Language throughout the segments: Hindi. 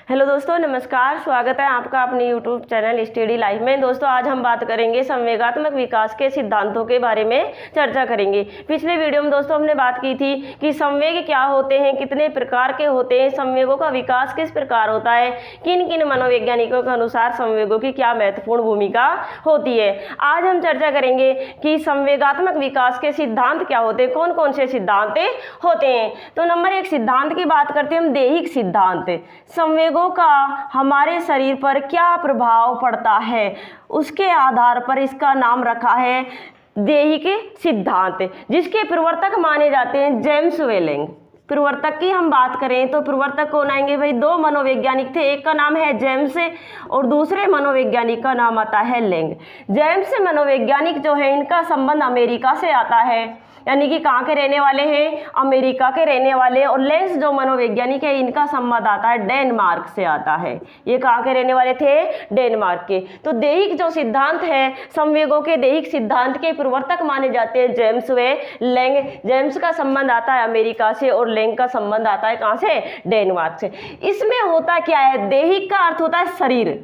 हेलो दोस्तों, नमस्कार। स्वागत है आपका अपने यूट्यूब चैनल स्टडी लाइफ में। दोस्तों, आज हम बात करेंगे संवेगात्मक विकास के सिद्धांतों के बारे में चर्चा करेंगे। पिछले वीडियो में दोस्तों हमने बात की थी कि संवेग क्या होते हैं, कितने प्रकार के होते हैं, संवेगों का विकास किस प्रकार होता है, किन किन मनोवैज्ञानिकों के अनुसार संवेगों की क्या महत्वपूर्ण भूमिका होती है। आज हम चर्चा करेंगे कि संवेगात्मक विकास के सिद्धांत क्या होते हैं, कौन कौन से सिद्धांत होते हैं। तो नंबर 1 सिद्धांत की बात करते हैं हम, दैहिक सिद्धांत। संवेगों का हमारे शरीर पर क्या प्रभाव पड़ता है, उसके आधार पर इसका नाम रखा है दैहिक सिद्धांत, जिसके प्रवर्तक माने जाते हैं जेम्स वेलिंग। प्रवर्तक की हम बात करें तो प्रवर्तक कौन आएंगे भाई, 2 मनोवैज्ञानिक थे, एक का नाम है जेम्स और दूसरे मनोवैज्ञानिक का नाम आता है लेंग। जेम्स मनोवैज्ञानिक जो है इनका संबंध अमेरिका से आता है, यानी कि कहाँ के रहने वाले हैं, अमेरिका के रहने वाले। और लेंस जो मनोवैज्ञानिक है इनका संबंध आता है डेनमार्क से आता है। ये कहाँ के रहने वाले थे, डेनमार्क के। तो दैहिक जो सिद्धांत है, संवेगों के दैहिक सिद्धांत के प्रवर्तक माने जाते हैं जेम्स व लेंग। जेम्स का संबंध आता है अमेरिका से और लेंग का संबंध आता है कहाँ से, डेनमार्क से। इसमें होता क्या है, दैहिक का अर्थ होता है शरीर।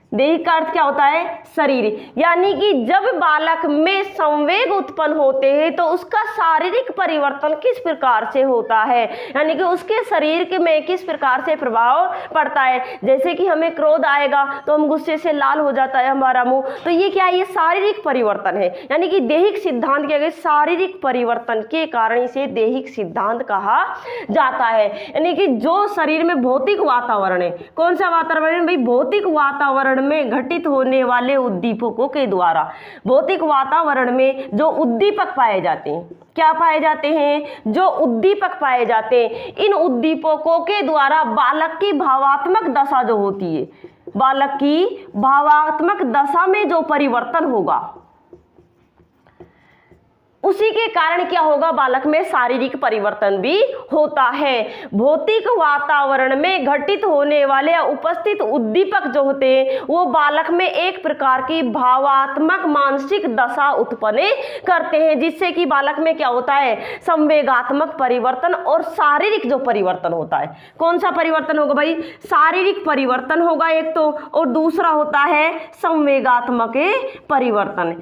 दैहिक का अर्थ क्या होता है, शरीर। यानी कि जब बालक में संवेग उत्पन्न होते हैं तो उसका शारीरिक परिवर्तन किस प्रकार से होता है, यानी कि उसके शरीर के में किस प्रकार से प्रभाव पड़ता है। जैसे कि हमें क्रोध आएगा तो हम गुस्से से लाल हो जाता है हमारा मुंह, तो ये क्या है, ये शारीरिक परिवर्तन है। यानी कि दैहिक सिद्धांत क्या है, शारीरिक परिवर्तन के कारण इसे दैहिक सिद्धांत कहा जाता है। यानी कि जो शरीर में भौतिक वातावरण है, कौन सा वातावरण भाई, भौतिक वातावरण में घटित होने वाले उद्दीपकों के द्वारा, भौतिक वातावरण में जो उद्दीपक पाए जाते हैं, क्या पाए जाते हैं, जो उद्दीपक पाए जाते हैं, इन उद्दीपकों के द्वारा बालक की भावात्मक दशा जो होती है, बालक की भावात्मक दशा में जो परिवर्तन होगा, उसी के कारण क्या होगा, बालक में शारीरिक परिवर्तन भी होता है। भौतिक वातावरण में घटित होने वाले या उपस्थित उद्दीपक जो होते हैं वो बालक में एक प्रकार की भावात्मक मानसिक दशा उत्पन्न करते हैं, जिससे कि बालक में क्या होता है, संवेगात्मक परिवर्तन और शारीरिक जो परिवर्तन होता है। कौन सा परिवर्तन होगा भाई, शारीरिक परिवर्तन होगा एक तो, और दूसरा होता है संवेगात्मक परिवर्तन।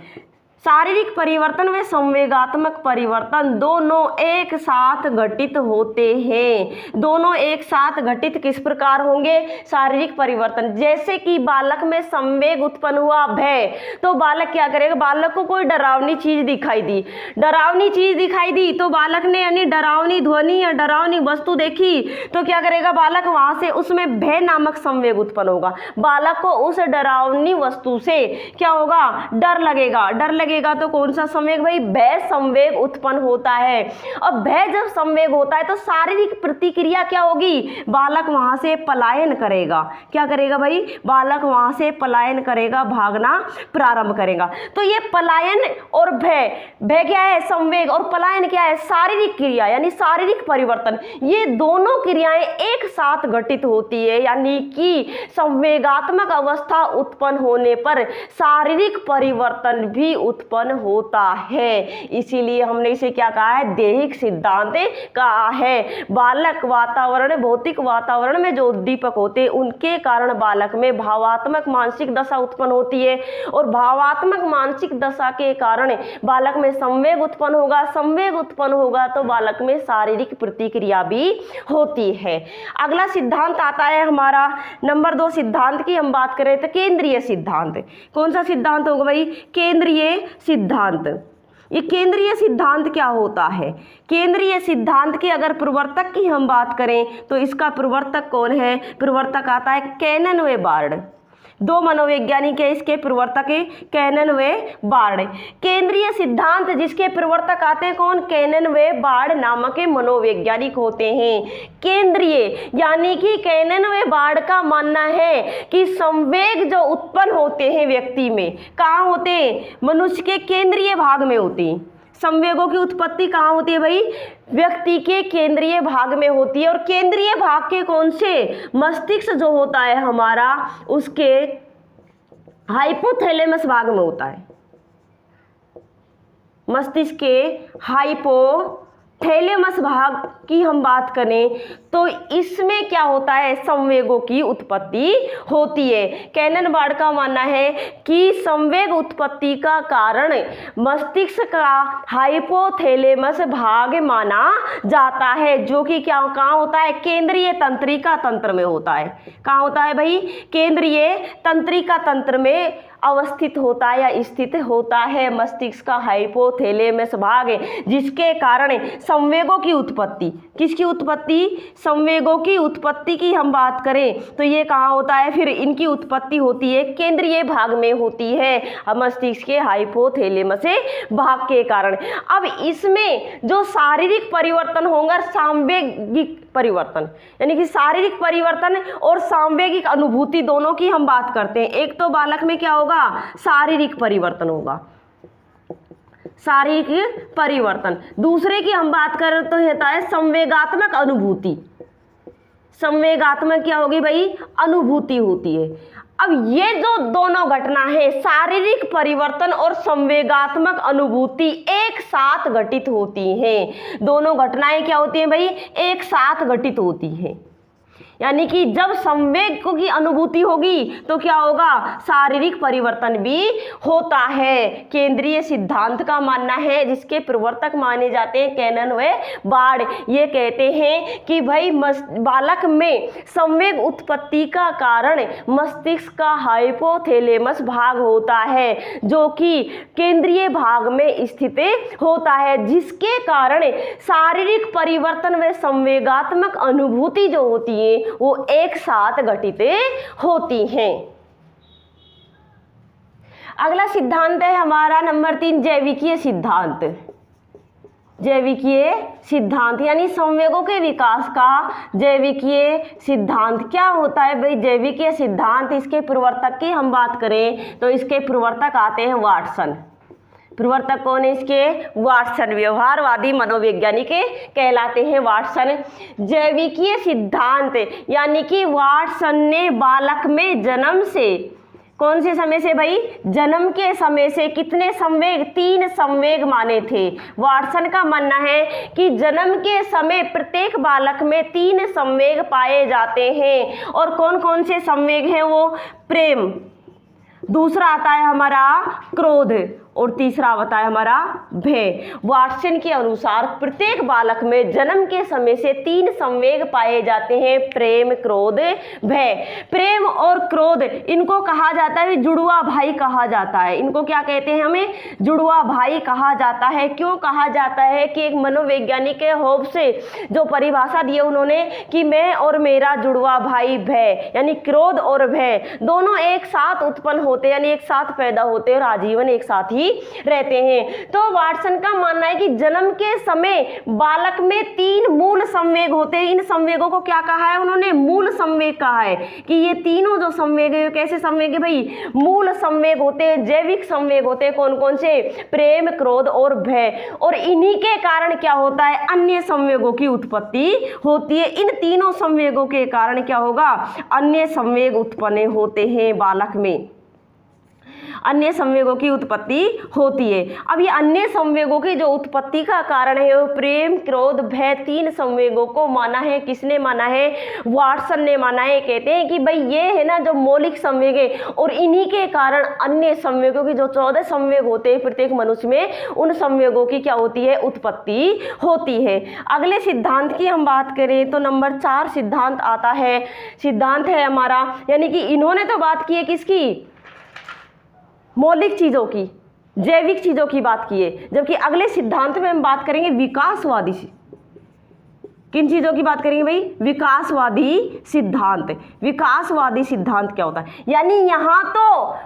शारीरिक परिवर्तन व संवेगात्मक परिवर्तन दोनों एक साथ घटित होते हैं। दोनों एक साथ घटित किस प्रकार होंगे, शारीरिक परिवर्तन। जैसे कि बालक में संवेग उत्पन्न हुआ भय, तो बालक क्या करेगा, बालक को कोई डरावनी चीज दिखाई दी, डरावनी चीज दिखाई दी तो बालक ने यानी डरावनी ध्वनि या डरावनी वस्तु देखी तो क्या करेगा बालक, वहां से उसमें भय नामक संवेग उत्पन्न होगा। बालक को उस डरावनी वस्तु से क्या होगा, डर लगेगा। डर लगेगा तो कौन सा संवेग भाई, भय संवेग उत्पन्न होता है। अब भय जब संवेग होता है तो शारीरिक प्रतिक्रिया क्या होगी, बालक वहां से पलायन करेगा। क्या करेगा भाई, बालक वहां से पलायन करेगा, भागना प्रारंभ करेगा। तो ये पलायन और भय, भय क्या है संवेग और पलायन क्या है शारीरिक क्रिया, यानी शारीरिक परिवर्तन। ये दोनों क्रियाएं एक साथ घटित होती है, यानी कि संवेगात्मक अवस्था उत्पन्न होने पर शारीरिक परिवर्तन भी उत्पन्न होता है। इसीलिए हमने इसे क्या कहा है, दैहिक सिद्धांत कहा है। बालक वातावरण, भौतिक वातावरण में जो उद्दीपक होते हैं उनके कारण बालक में भावात्मक मानसिक दशा उत्पन्न होती है, और भावात्मक मानसिक दशा के कारण बालक में संवेग उत्पन्न होगा। संवेग उत्पन्न होगा तो बालक में शारीरिक प्रतिक्रिया भी होती है। अगला सिद्धांत आता है हमारा नंबर 2 सिद्धांत की हम बात करें तो केंद्रीय सिद्धांत। कौन सा सिद्धांत होगा भाई, केंद्रीय सिद्धांत। ये केंद्रीय सिद्धांत क्या होता है, केंद्रीय सिद्धांत के अगर प्रवर्तक की हम बात करें तो इसका प्रवर्तक कौन है, प्रवर्तक आता है कैनन व बार्ड। 2 मनोवैज्ञानिक है इसके प्रवर्तक है, कैनन व बार्ड। केंद्रीय सिद्धांत जिसके प्रवर्तक आते हैं कौन, कैनन व बार्ड नामक मनोवैज्ञानिक होते हैं। केंद्रीय यानी कि कैनन व बार्ड का मानना है कि संवेग जो उत्पन्न होते हैं व्यक्ति में, कहाँ होते हैं, मनुष्य के केंद्रीय भाग में होती हैं। संवेगों की उत्पत्ति कहाँ होती है भाई, व्यक्ति के केंद्रीय भाग में होती है। और केंद्रीय भाग के कौन से, मस्तिष्क जो होता है हमारा उसके हाइपोथैलेमस भाग में होता है। मस्तिष्क के हाइपोथैलेमस थैलेमस भाग की हम बात करें तो इसमें क्या होता है, संवेगों की उत्पत्ति होती है। कैननबार्ड का मानना है कि संवेग उत्पत्ति का कारण मस्तिष्क का हाइपोथैलेमस भाग माना जाता है, जो कि क्या कहाँ होता है, केंद्रीय तंत्रिका तंत्र में होता है। कहाँ होता है भाई, केंद्रीय तंत्रिका तंत्र में अवस्थित होता है या स्थित होता है मस्तिष्क का हाइपोथैलेमस भाग, जिसके कारण संवेगों की उत्पत्ति, किसकी उत्पत्ति, संवेगों की उत्पत्ति की हम बात करें तो ये कहाँ होता है, फिर इनकी उत्पत्ति होती है केंद्रीय भाग में होती है, मस्तिष्क के हाइपोथैलेमस भाग के कारण। अब इसमें जो शारीरिक परिवर्तन होगा, सांवेगिक परिवर्तन, यानी कि शारीरिक परिवर्तन और सांवेगिक अनुभूति दोनों की हम बात करते हैं। एक तो बालक में क्या होगा, शारीरिक परिवर्तन होगा, शारीरिक परिवर्तन। दूसरे की हम बात करें तो होता है संवेगात्मक अनुभूति। संवेगात्मक क्या होगी भाई, अनुभूति होती है। अब ये जो दोनों घटना है, शारीरिक परिवर्तन और संवेगात्मक अनुभूति, एक साथ घटित होती हैं। दोनों घटनाएं क्या होती हैं भाई, एक साथ घटित होती हैं। यानी कि जब संवेग की अनुभूति होगी तो क्या होगा, शारीरिक परिवर्तन भी होता है। केंद्रीय सिद्धांत का मानना है, जिसके प्रवर्तक माने जाते हैं कैनन व बार्ड, ये कहते हैं कि भाई बालक में संवेग उत्पत्ति का कारण मस्तिष्क का हाइपोथैलेमस भाग होता है, जो कि केंद्रीय भाग में स्थित होता है, जिसके कारण शारीरिक परिवर्तन व संवेगात्मक अनुभूति जो होती है वो एक साथ घटित होती हैं। अगला सिद्धांत है हमारा नंबर 3, जैविकीय सिद्धांत। जैविकीय सिद्धांत यानी संवेगों के विकास का जैविकीय सिद्धांत क्या होता है भाई, जैविकीय सिद्धांत, इसके प्रवर्तक की हम बात करें तो इसके प्रवर्तक आते हैं वाटसन। प्रवर्तक कौन है इसके, वाटसन, व्यवहारवादी मनोवैज्ञानिक कहलाते हैं वाटसन। जैविकीय सिद्धांत यानी कि वाटसन ने बालक में जन्म से, कौन से समय से भाई, जन्म के समय से कितने संवेग, 3 संवेग माने थे। वाटसन का मानना है कि जन्म के समय प्रत्येक बालक में 3 संवेग पाए जाते हैं। और कौन कौन से संवेग हैं वो, प्रेम, दूसरा आता है हमारा क्रोध और तीसरा आता है हमारा भय। वाटसन के अनुसार प्रत्येक बालक में जन्म के समय से 3 संवेग पाए जाते हैं, प्रेम, क्रोध, भय। प्रेम और क्रोध इनको कहा जाता है जुड़वा भाई कहा जाता है। इनको क्या कहते हैं, हमें जुड़वा भाई कहा जाता है। क्यों कहा जाता है कि एक मनोवैज्ञानिक के होप से जो परिभाषा दी है उन्होंने कि मैं और मेरा जुड़वा भाई भय, यानी क्रोध और भय दोनों एक साथ उत्पन्न होते, यानी एक साथ पैदा होते और आजीवन एक साथ ही रहते हैं। तो वाटसन का मानना है कि जन्म के समय बालक में 3 मूल संवेग होते हैं। इन संवेगों को क्या कहा है उन्होंने, मूल संवेग कहा है कि ये तीनों जो संवेग है कैसे संवेग है भाई, मूल संवेग होते हैं, जैविक संवेग होते हैं। कौन कौन से, प्रेम, क्रोध और भय। और इन्हीं के कारण क्या होता है, अन्य संवेगों की उत्पत्ति होती है। इन तीनों संवेगों के कारण क्या होगा, अन्य संवेग उत्पन्न होते हैं बालक में, अन्य संवेगों की उत्पत्ति होती है। अब ये अन्य संवेगों की जो उत्पत्ति का कारण है वो प्रेम, क्रोध, भय, 3 संवेगों को माना है। किसने माना है, वाटसन ने माना है। कहते हैं कि भाई ये है ना जो मौलिक संवेग है और इन्हीं के कारण अन्य संवेगों की जो 14 संवेग होते हैं प्रत्येक मनुष्य में, उन संवेगों की क्या होती है, उत्पत्ति होती है। अगले सिद्धांत की हम बात करें तो नंबर 4 सिद्धांत आता है, सिद्धांत है हमारा, यानी कि इन्होंने तो बात की है किसकी, मौलिक चीज़ों की, जैविक चीज़ों की बात की है। जबकि अगले सिद्धांत में हम बात करेंगे विकासवादी, किन चीज़ों की बात करेंगे भाई, विकासवादी सिद्धांत। विकासवादी सिद्धांत क्या होता है, यानी यहाँ तो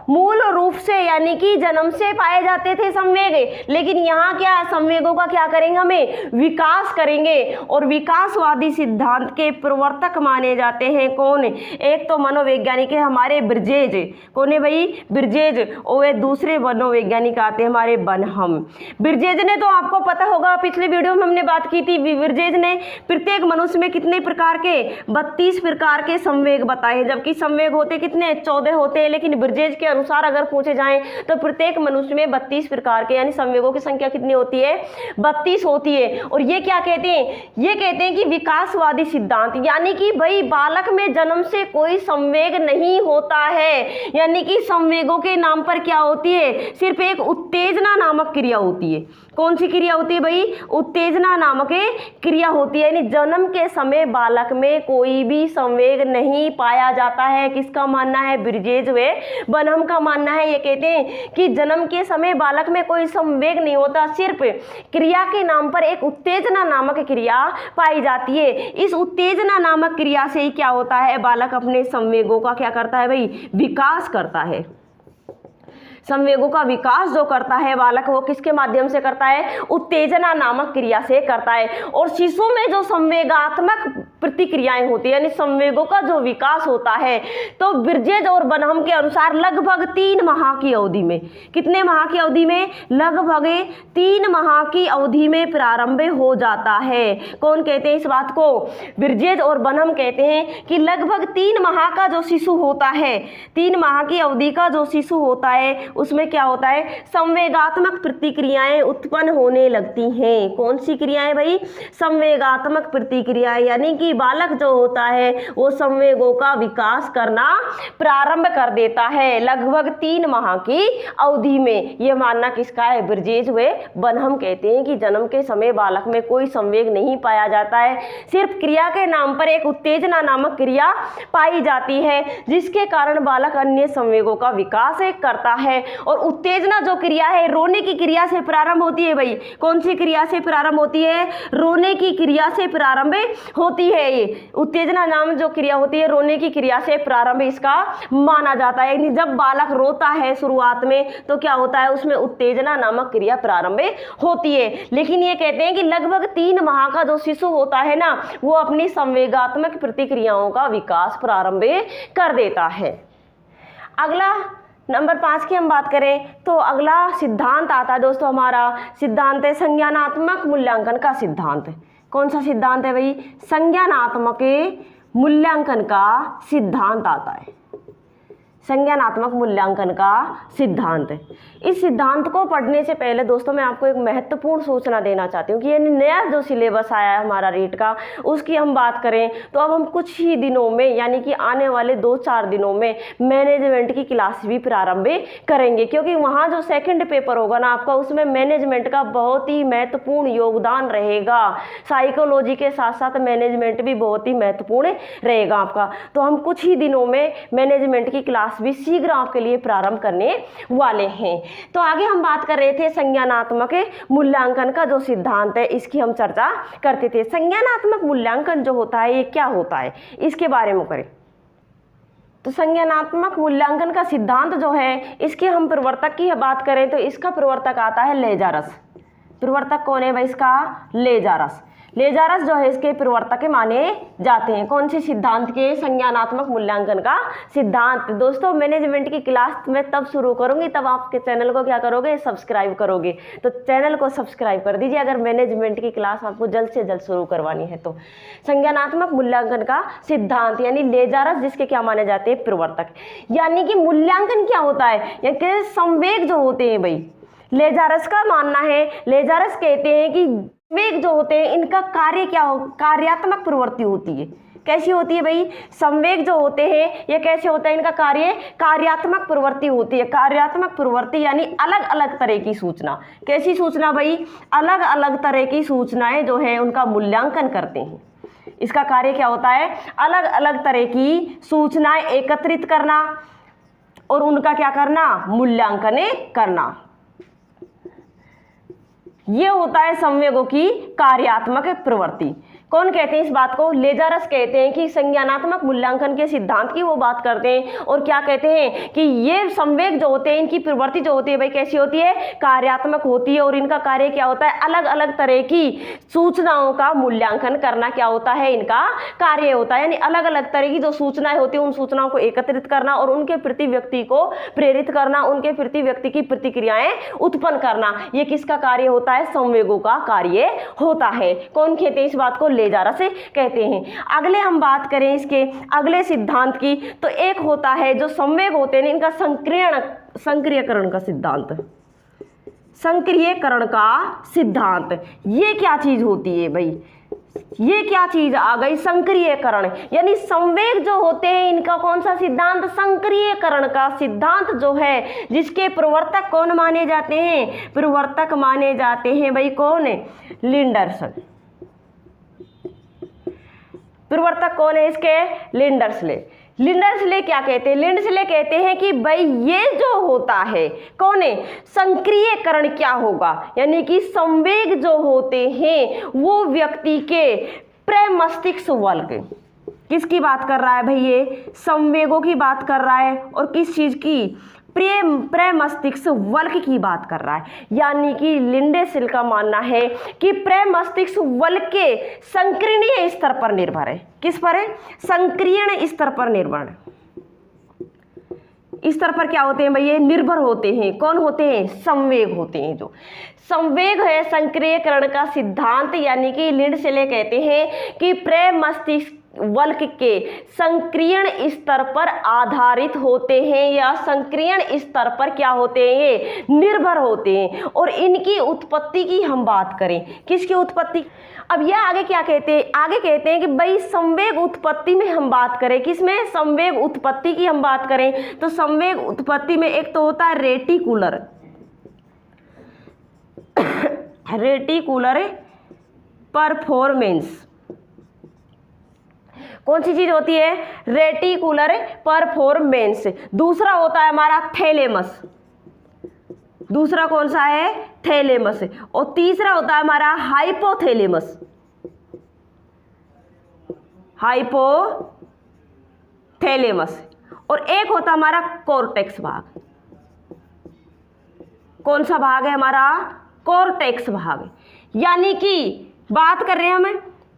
मूल रूप से यानी कि जन्म से पाए जाते थे संवेग, लेकिन यहाँ क्या है, संवेगों का क्या करेंगे, हमें विकास करेंगे। और विकासवादी सिद्धांत के प्रवर्तक माने जाते हैं कौन, एक तो मनोवैज्ञानिक है हमारे ब्रिजेज, कौन है भाई, ब्रिजेज। और वे दूसरे मनोवैज्ञानिक आते हैं हमारे बनहम। ब्रिजेज ने तो आपको पता होगा, पिछले वीडियो में हमने बात की थी, ब्रिजेज ने प्रत्येक मनुष्य में कितने प्रकार के 32 प्रकार के संवेग बताए हैं, जबकि संवेग होते कितने 14 होते हैं, लेकिन ब्रजेश के अनुसार अगर पूछे जाएं तो प्रत्येक मनुष्य में 32 प्रकार के यानी संवेगों की संख्या कितनी होती है 32 होती है। और ये क्या कहते हैं, ये कहते हैं कि विकासवादी सिद्धांत, यानी कि भाई बालक में जन्म से कोई संवेग नहीं होता है, यानी कि संवेगों के नाम पर क्या होती है, सिर्फ एक उत्तेजना नामक क्रिया होती है। कौन सी क्रिया होती है भाई, उत्तेजना नामक क्रिया होती है, यानी जन्म के समय बालक में कोई भी संवेग नहीं पाया जाता है। किसका मानना है, ब्रिजेश व बनहम का मानना है। ये कहते हैं कि जन्म के समय बालक में कोई संवेग नहीं होता, सिर्फ क्रिया के नाम पर एक उत्तेजना नामक क्रिया पाई जाती है। इस उत्तेजना नामक क्रिया से ही क्या होता है, बालक अपने संवेगों का क्या करता है भाई, विकास करता है। संवेगों का विकास जो करता है बालक, वो किसके माध्यम से करता है, उत्तेजना नामक क्रिया से करता है। और शिशु में जो संवेगात्मक प्रतिक्रियाएं होती है, यानी संवेगों का जो विकास होता है, तो ब्रिजेश और बनहम के अनुसार लगभग 3 माह की अवधि में, कितने माह की अवधि में, लगभग 3 माह की अवधि में प्रारंभ हो जाता है। कौन कहते हैं इस बात को, ब्रिजेश और बनहम कहते हैं कि लगभग 3 माह का जो शिशु होता है, 3 माह की अवधि का जो शिशु होता है, उसमें क्या होता है, संवेगात्मक प्रतिक्रियाएं उत्पन्न होने लगती हैं। कौन सी क्रियाएं भाई, संवेगात्मक प्रतिक्रियाएं, यानी कि बालक जो होता है वो संवेगों का विकास करना प्रारंभ कर देता है लगभग 3 माह की अवधि में। यह मानना किसका है, ब्रिजेश व बनहम कहते हैं कि जन्म के समय बालक में कोई संवेग नहीं पाया जाता है, सिर्फ क्रिया के नाम पर एक उत्तेजना नामक क्रिया पाई जाती है, जिसके कारण बालक अन्य संवेगों का विकास करता है। और उत्तेजना जो क्रिया है रोने की क्रिया से प्रारंभ होती है भाई, कौन सी क्रिया से प्रारंभ होती है, रोने की क्रिया से प्रारंभ होती है। ये उत्तेजना नाम जो क्रिया होती है रोने की क्रिया से प्रारंभ इसका माना जाता है। यानी जब बालक रोता है शुरुआत में तो क्या होता है, उसमें उत्तेजना नामक क्रिया प्रारंभ होती है। लेकिन ये कहते हैं कि लगभग 3 माह का जो शिशु होता है ना, वो अपनी संवेगात्मक प्रतिक्रियाओं का विकास प्रारंभ कर देता है। अगला नंबर 5 की हम बात करें तो अगला सिद्धांत आता है दोस्तों, हमारा सिद्धांत है संज्ञानात्मक मूल्यांकन का सिद्धांत। कौन सा सिद्धांत है भाई, संज्ञानात्मक मूल्यांकन का सिद्धांत आता है, संज्ञानात्मक मूल्यांकन का सिद्धांत। इस सिद्धांत को पढ़ने से पहले दोस्तों मैं आपको एक महत्वपूर्ण सूचना देना चाहती हूँ कि ये नया जो सिलेबस आया है हमारा रीट का, उसकी हम बात करें तो अब हम कुछ ही दिनों में, यानी कि आने वाले 2-4 दिनों में मैनेजमेंट की क्लास भी प्रारंभ करेंगे, क्योंकि वहाँ जो सेकंड पेपर होगा ना आपका, उसमें मैनेजमेंट का बहुत ही महत्वपूर्ण योगदान रहेगा। साइकोलॉजी के साथ साथ मैनेजमेंट भी बहुत ही महत्वपूर्ण रहेगा आपका। तो हम कुछ ही दिनों में मैनेजमेंट की क्लास भी शीघ्र आपके लिए प्रारंभ करने वाले हैं। तो आगे हम बात कर रहे थे संज्ञानात्मक मूल्यांकन का जो सिद्धांत है, इसकी हम चर्चा करते थे। संज्ञानात्मक मूल्यांकन जो होता है ये क्या होता है, इसके बारे में करें तो संज्ञानात्मक मूल्यांकन का सिद्धांत जो है, इसके हम प्रवर्तक की बात करें तो इसका प्रवर्तक आता है लेजारस। प्रवर्तक कौन है भाई इसका, लेजारस। लेजारस जो है इसके प्रवर्तक माने जाते हैं। कौन से सिद्धांत के, संज्ञानात्मक मूल्यांकन का सिद्धांत। दोस्तों मैनेजमेंट की क्लास मैं तब शुरू करूंगी तब आपके चैनल को क्या करोगे, सब्सक्राइब करोगे। तो चैनल को सब्सक्राइब कर दीजिए अगर मैनेजमेंट की क्लास आपको जल्द से जल्द शुरू करवानी है तो। संज्ञानात्मक मूल्यांकन का सिद्धांत यानी लेजारस जिसके क्या माने जाते हैं, प्रवर्तक। यानी कि मूल्यांकन क्या होता है, यानी संवेग जो होते हैं भाई, लेजारस का मानना है, लेजारस कहते हैं कि संवेग जो होते हैं इनका कार्य क्या हो, कार्यात्मक प्रवृत्ति होती है। कैसी होती है भाई, संवेग जो होते हैं ये कैसे होता है, इनका कार्य कार्यात्मक प्रवृत्ति होती है। कार्यात्मक प्रवृत्ति यानी अलग अलग तरह की सूचना। कैसी सूचना भाई, अलग अलग तरह की सूचनाएं जो है उनका मूल्यांकन करते हैं। इसका कार्य क्या होता है, अलग अलग तरह की सूचनाएं एकत्रित करना और उनका क्या करना, मूल्यांकन करना। ये होता है संवेगों की कार्यात्मक प्रवृत्ति। कौन कहते हैं इस बात को, लेजारस कहते हैं कि संज्ञानात्मक मूल्यांकन के सिद्धांत की वो बात करते हैं और क्या कहते हैं कि ये संवेग जो होते हैं इनकी प्रवृत्ति जो होती है भाई कैसी होती है, कार्यात्मक होती है और इनका कार्य क्या होता है, अलग अलग तरह की सूचनाओं का मूल्यांकन करना क्या होता है, इनका कार्य होता है। यानी अलग अलग तरह की जो सूचनाएं होती है उन सूचनाओं को एकत्रित करना और उनके प्रति व्यक्ति को प्रेरित करना, उनके प्रति व्यक्ति की प्रतिक्रियाएं उत्पन्न करना, ये किसका कार्य होता है, संवेगों का कार्य होता है। कौन कहते हैं इस बात को, लेजा रस कहते हैं। अगले हम बात करें इसके अगले सिद्धांत की, तो एक होता है जो संवेग होते हैं इनका संक्रियकरण का सिद्धांत। संक्रियकरण का सिद्धांत, ये क्या चीज होती है भाई, ये क्या चीज आ गई, संक्रियकरण, यानी संवेग जो होते हैं इनका कौन सा सिद्धांत, संक्रियकरण का सिद्धांत जो है, जिसके प्रवर्तक कौन माने जाते हैं, प्रवर्तक माने जाते हैं भाई कौन है, लिंडर्स। प्रवर्तक कौन है इसके, लिंडर्सले। लिंडर्सले क्या कहते हैं, लिंडर्सले कहते हैं कि भाई ये जो होता है कौन है, संक्रियकरण क्या होगा, यानी कि संवेग जो होते हैं वो व्यक्ति के प्रमस्तिष्क वल्क, किसकी बात कर रहा है भाई, ये संवेगों की बात कर रहा है, और किस चीज की, प्रमस्तिष्क वल्क की बात कर रहा है। यानी कि लिंडर्सले का मानना है कि प्रमस्तिष्क वल्क के संक्रियण स्तर पर निर्भर है, किस पर है, संक्रियण स्तर पर निर्भर है। इस स्तर पर क्या होते हैं भैया, निर्भर होते हैं, कौन होते हैं, संवेग होते हैं। जो संवेग है संक्रियकरण का सिद्धांत, यानी कि लिंडर्सले कहते हैं कि प्रमस्तिष्क वल्क के संक्रियण स्तर पर आधारित होते हैं, या संक्रियण स्तर पर क्या होते हैं, निर्भर होते हैं। और इनकी उत्पत्ति की हम बात करें, किसकी उत्पत्ति, अब यह आगे क्या कहते हैं, आगे कहते हैं कि भाई संवेग उत्पत्ति में हम बात करें, किसमें, संवेग उत्पत्ति की हम बात करें, तो संवेग उत्पत्ति में एक तो होता है रेटिकुलर रेटिकुलर परफॉर्मेंस, कौन सी चीज होती है, रेटिकुलर परफॉर्मेंस। दूसरा होता है हमारा थैलेमस, दूसरा कौन सा है, थैलेमस। और तीसरा होता है हमारा हाइपोथैलेमस, हाइपोथैलेमस। और एक होता है हमारा कॉर्टेक्स भाग, कौन सा भाग है हमारा, कॉर्टेक्स भाग। यानी कि बात कर रहे हैं हम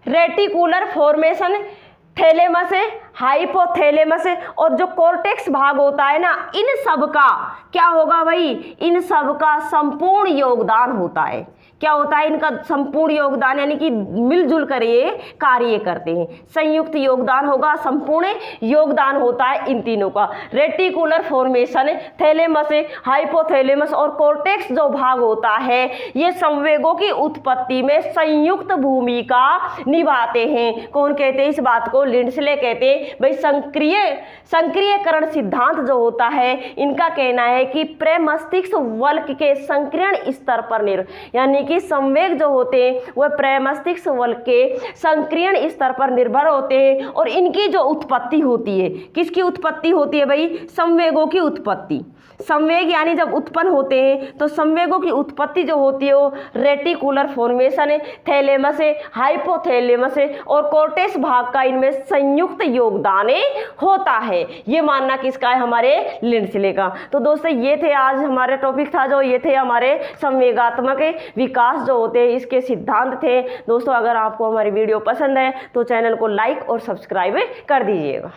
रेटिकुलर फॉर्मेशन, थैलेमस है, हाइपोथैलेमस है, और जो कॉर्टेक्स भाग होता है ना, इन सब का क्या होगा भाई, इन सब का संपूर्ण योगदान होता है। क्या होता है, इनका संपूर्ण योगदान, यानी कि मिलजुल कर ये कार्य करते हैं, संयुक्त योगदान होगा, संपूर्ण योगदान होता है इन तीनों का। रेटिकुलर फॉर्मेशन, थैलेमस, हाइपोथैलेमस और कॉर्टेक्स जो भाग होता है, ये संवेगों की उत्पत्ति में संयुक्त भूमिका निभाते हैं। कौन कहते हैं इस बात को, लिंडर्सले कहते हैं भाई संक्रियकरण सिद्धांत जो होता है, इनका कहना है कि प्रमस्तिष्क वल्क के संक्रियण स्तर पर यानी कि संवेग जो होते हैं वह प्रमस्तिष्क वल्क के संक्रियण स्तर पर निर्भर होते हैं, और इनकी जो उत्पत्ति होती है, किसकी उत्पत्ति होती है भाई, संवेगों की उत्पत्ति। संवेग यानी जब उत्पन्न होते हैं तो संवेगों की उत्पत्ति जो होती है वो रेटिकुलर फॉर्मेशन है, थैलेमस है, हाइपोथैलेमस है और कॉर्टेक्स भाग का इनमें संयुक्त योगदान होता है। ये मानना किसका है, हमारे लिंडर्सले का। तो दोस्तों ये थे आज हमारे टॉपिक था, जो ये थे हमारे संवेगात्मक विकास जो होते हैं इसके सिद्धांत थे। दोस्तों अगर आपको हमारी वीडियो पसंद है तो चैनल को लाइक और सब्सक्राइब कर दीजिएगा।